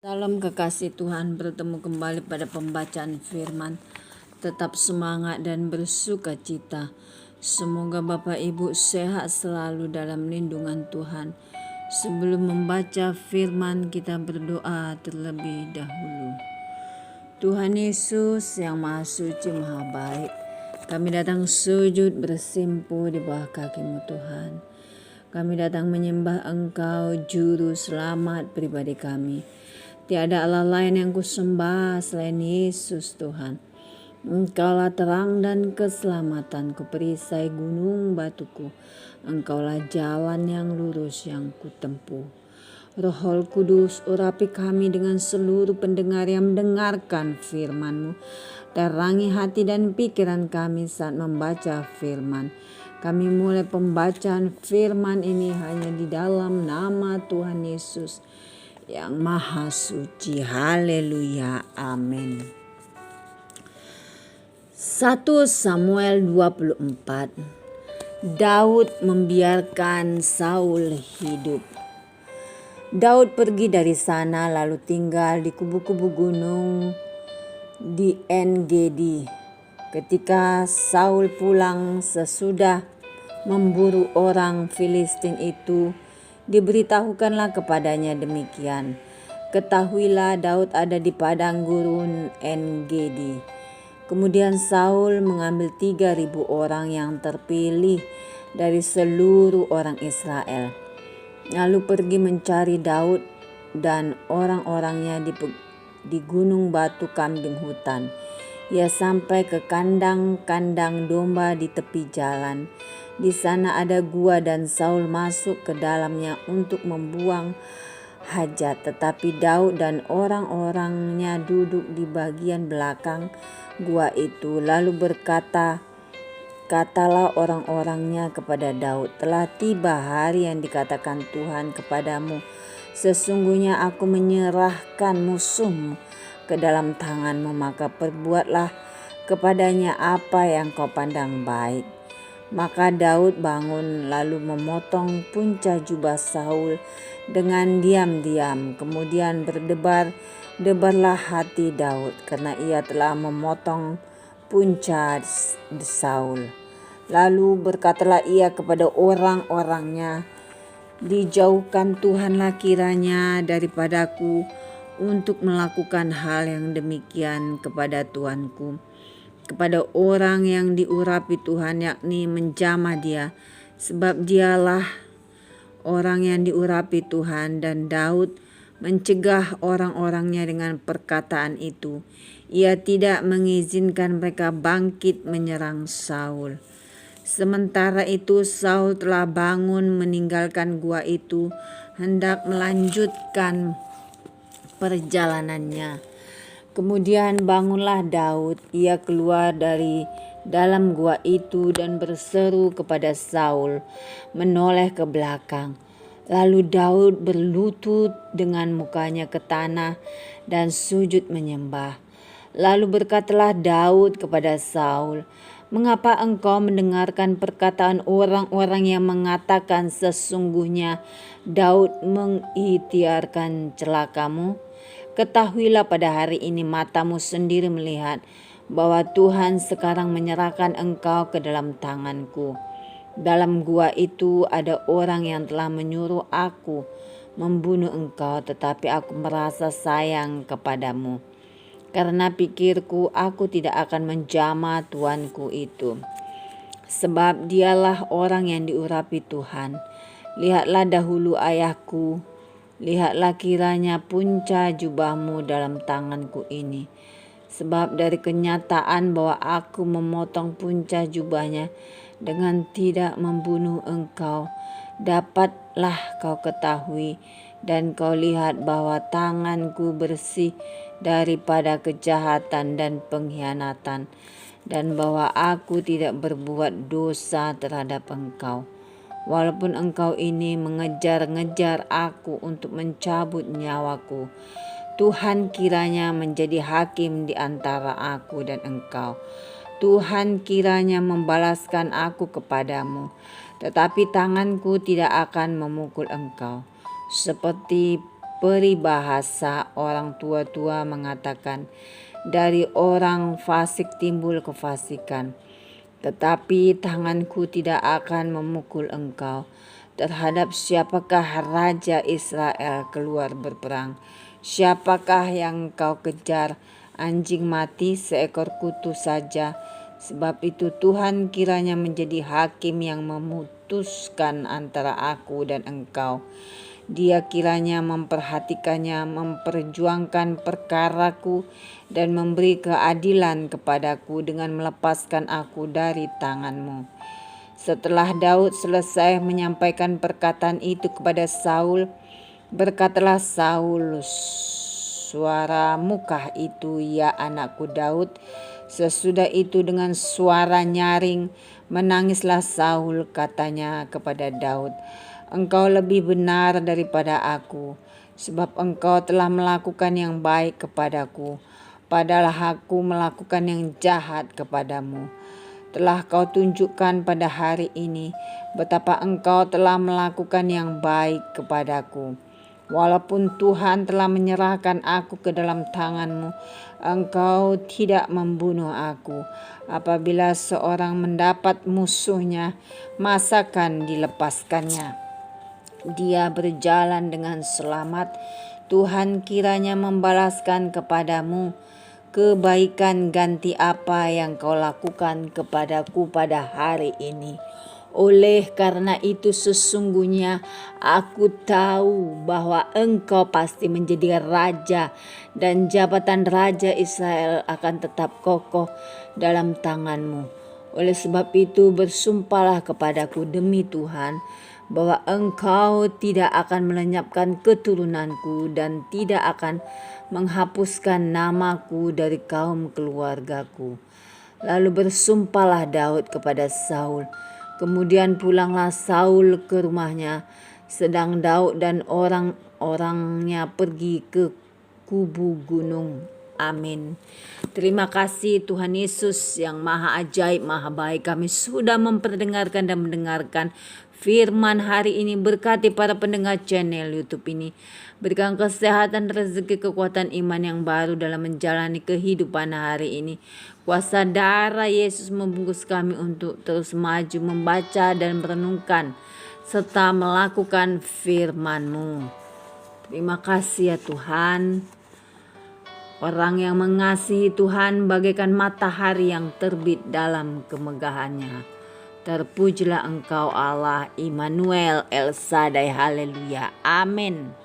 Dalam kekasih Tuhan, bertemu kembali pada pembacaan firman. Tetap semangat dan bersuka cita. Semoga Bapak Ibu sehat selalu dalam lindungan Tuhan. Sebelum membaca firman, kita berdoa terlebih dahulu. Tuhan Yesus yang Maha Suci, Maha Baik, kami datang sujud bersimpuh di bawah kaki-Mu Tuhan. Kami datang menyembah Engkau, Juru Selamat pribadi kami. Tiada Allah lain yang kusembah selain Yesus Tuhan. Engkaulah terang dan keselamatanku, perisai gunung batuku. Engkaulah jalan yang lurus yang kutempuh. Roh Kudus, urapi kami dengan seluruh pendengar yang mendengarkan firman-Mu. Terangi hati dan pikiran kami saat membaca firman. Kami mulai pembacaan firman ini hanya di dalam nama Tuhan Yesus yang Maha Suci. Haleluya. Amin. 1 Samuel 24. Daud membiarkan Saul hidup. Daud pergi dari sana lalu tinggal di kubu-kubu gunung di En-Gedi. Ketika Saul pulang sesudah memburu orang Filistin itu, diberitahukanlah kepadanya demikian. Ketahuilah Daud ada di padang gurun En-Gedi. Kemudian Saul mengambil 3.000 orang yang terpilih dari seluruh orang Israel, lalu pergi mencari Daud dan orang-orangnya di gunung batu kambing hutan. Ia sampai ke kandang-kandang domba di tepi jalan. Di sana ada gua dan Saul masuk ke dalamnya untuk membuang hajat. Tetapi Daud dan orang-orangnya duduk di bagian belakang gua itu. Lalu katalah orang-orangnya kepada Daud, telah tiba hari yang dikatakan Tuhan kepadamu. Sesungguhnya aku menyerahkan musuhmu ke dalam tanganmu, maka perbuatlah kepadanya apa yang kau pandang baik. Maka Daud bangun lalu memotong punca jubah Saul dengan diam-diam. Kemudian berdebarlah hati Daud karena ia telah memotong punca Saul. Lalu berkatalah ia kepada orang-orangnya, dijauhkan Tuhanlah kiranya daripadaku untuk melakukan hal yang demikian kepada Tuanku, kepada orang yang diurapi Tuhan, yakni menjamah dia, sebab dialah orang yang diurapi Tuhan. Dan Daud mencegah orang-orangnya dengan perkataan itu. Ia tidak mengizinkan mereka bangkit menyerang Saul. Sementara itu Saul telah bangun meninggalkan gua itu, hendak melanjutkan perjalanannya. Kemudian bangunlah Daud, ia keluar dari dalam gua itu dan berseru kepada Saul, menoleh ke belakang. Lalu Daud berlutut dengan mukanya ke tanah dan sujud menyembah. Lalu berkatalah Daud kepada Saul, mengapa engkau mendengarkan perkataan orang-orang yang mengatakan sesungguhnya Daud mengikhtiarkan celakamu? Ketahuilah pada hari ini matamu sendiri melihat bahwa Tuhan sekarang menyerahkan engkau ke dalam tanganku. Dalam gua itu ada orang yang telah menyuruh aku membunuh engkau, tetapi aku merasa sayang kepadamu. Karena pikirku aku tidak akan menjamah tuanku itu, sebab dialah orang yang diurapi Tuhan. Lihatlah dahulu ayahku, lihatlah kiranya punca jubahmu dalam tanganku ini. Sebab dari kenyataan bahwa aku memotong punca jubahnya dengan tidak membunuh engkau, dapatlah kau ketahui dan kau lihat bahwa tanganku bersih daripada kejahatan dan pengkhianatan, dan bahwa aku tidak berbuat dosa terhadap engkau. Walaupun engkau ini mengejar-ngejar aku untuk mencabut nyawaku, Tuhan kiranya menjadi hakim di antara aku dan engkau. Tuhan kiranya membalaskan aku kepadamu, tetapi tanganku tidak akan memukul engkau, seperti peribahasa orang tua-tua mengatakan, dari orang fasik timbul kefasikan. Tetapi tanganku tidak akan memukul engkau. Terhadap siapakah Raja Israel keluar berperang? Siapakah yang kau kejar? Anjing mati seekor kutu saja. Sebab itu Tuhan kiranya menjadi hakim yang memutuskan antara aku dan engkau. Dia kiranya memperhatikannya, memperjuangkan perkaraku, dan memberi keadilan kepadaku dengan melepaskan aku dari tanganmu. Setelah Daud selesai menyampaikan perkataan itu kepada Saul, berkatalah Saul, suaramukah itu ya anakku Daud? Sesudah itu dengan suara nyaring menangislah Saul, katanya kepada Daud, engkau lebih benar daripada aku, sebab engkau telah melakukan yang baik kepadaku, padahal aku melakukan yang jahat kepadamu. Telah kau tunjukkan pada hari ini betapa engkau telah melakukan yang baik kepadaku. Walaupun Tuhan telah menyerahkan aku ke dalam tanganmu, engkau tidak membunuh aku. Apabila seorang mendapat musuhnya, masakan dilepaskannya? Dia berjalan dengan selamat. Tuhan kiranya membalaskan kepadamu kebaikan ganti apa yang kau lakukan kepadaku pada hari ini. Oleh karena itu sesungguhnya aku tahu bahwa engkau pasti menjadi raja, dan jabatan Raja Israel akan tetap kokoh dalam tanganmu. Oleh sebab itu bersumpahlah kepadaku demi Tuhan, bahwa engkau tidak akan melenyapkan keturunanku dan tidak akan menghapuskan namaku dari kaum keluargaku. Lalu bersumpahlah Daud kepada Saul. Kemudian pulanglah Saul ke rumahnya, sedang Daud dan orang-orangnya pergi ke kubu gunung. Amin. Terima kasih Tuhan Yesus yang maha ajaib, maha baik. Kami sudah memperdengarkan dan mendengarkan firman hari ini. Berkati para pendengar channel YouTube ini. Berikan kesehatan, rezeki, kekuatan iman yang baru dalam menjalani kehidupan hari ini. Kuasa darah Yesus membungkus kami untuk terus maju, membaca dan merenungkan, serta melakukan firman-Mu. Terima kasih ya Tuhan. Orang yang mengasihi Tuhan bagaikan matahari yang terbit dalam kemegahannya. Terpujilah Engkau Allah Immanuel El Shaddai. Haleluya. Amin.